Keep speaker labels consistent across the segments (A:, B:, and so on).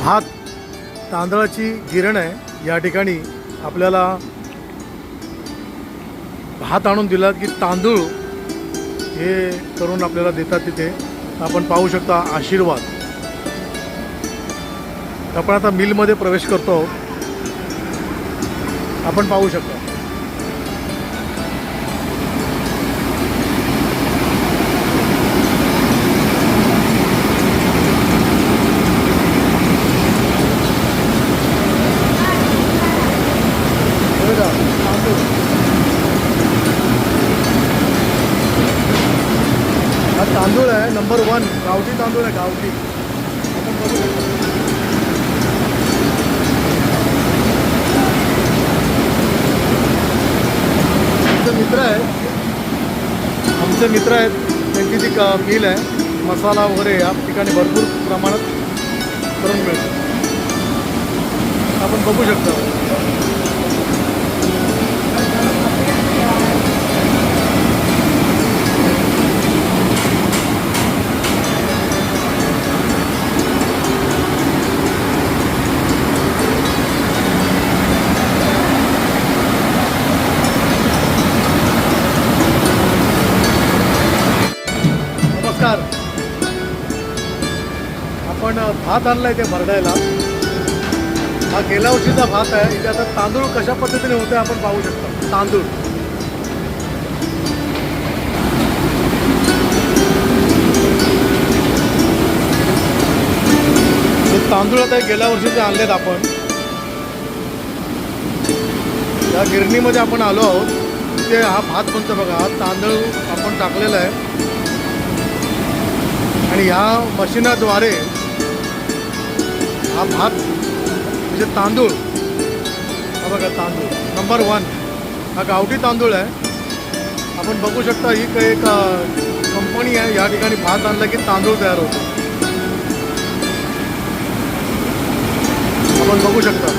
A: भात तांदळाची गिरण आहे। या ठिकाणी आपल्याला भात आणून दिला की तांदूळ हे करून आपल्याला देतात। तिथे आपण पाहू शकता आशीर्वाद। आपण आता मिलमध्ये प्रवेश करतो आहोत। आपण पाहू शकता हा तांदूळ आहे नंबर 1 गावठी तांदूळ आहे। गावठी आपण बघू शकतो। आमचे मित्र आहेत त्यांची ती मिल आहे। मसाला वगैरे या ठिकाणी भरपूर प्रमाणात करून मिळतो। आपण बघू शकता आपण भात आणलाय ते भरडायला। हा गेल्या वर्षीचा भात आहे। इथे आता तांदूळ कशा पद्धतीने होते आपण पाहू शकता। तांदूळ हे तांदूळ आता गेल्या वर्षीचे आणलेत आपण। या गिरणीमध्ये आपण आलो आहोत। इथे हा भात बनतो बघा। हा तांदूळ आपण टाकलेला आहे आणि ह्या मशीनाद्वारे हा भात म्हणजे तांदूळ हा बघा तांदूळ नंबर 1 हा गावठी तांदूळ आहे। आपण बघू शकता ही एक कंपनी आहे। या ठिकाणी भात आणला की तांदूळ तयार होतो। आपण बघू शकता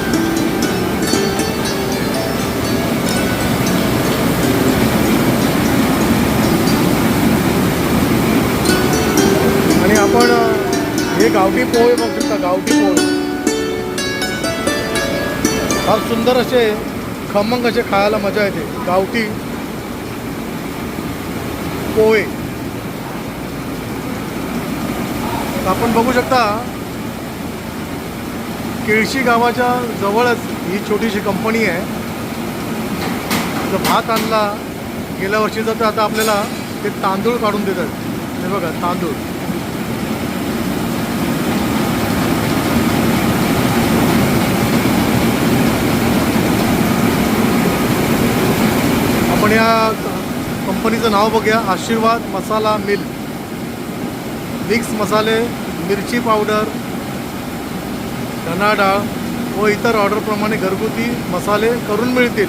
A: आणि आपण हे गावठी पोहे बघू शकता। गावठी पोहे फार सुंदर असे खमंग असे खायला मजा येते। गावठी पोहे आपण बघू शकता। केळशी गावाच्या जवळच ही छोटीशी कंपनी आहे। जो भात आणला गेल्या वर्षीचा तर आता आपल्याला ते तांदूळ काढून देतात। हे बघा तांदूळ आपण या कंपनीचं नाव बघूया। आशीर्वाद मसाला मिल। मिक्स मसाले, मिरची पावडर, धना डाळ व इतर ऑर्डरप्रमाणे घरगुती मसाले करून मिळतील।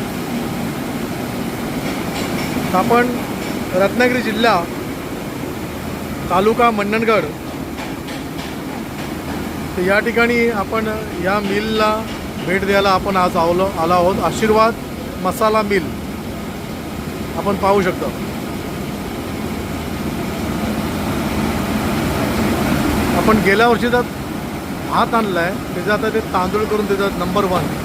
A: आपण रत्नागिरी जिल्हा तालुका मंडणगड तर या ठिकाणी आपण या मिलला भेट द्यायला आपण आज आलो आहोत। आशीर्वाद मसाला मिल आपण पाहू शकता। आपण गेल्या वर्षीचा भात आणलाय त्याचा आता ते तांदूळ करून देतात नंबर 1।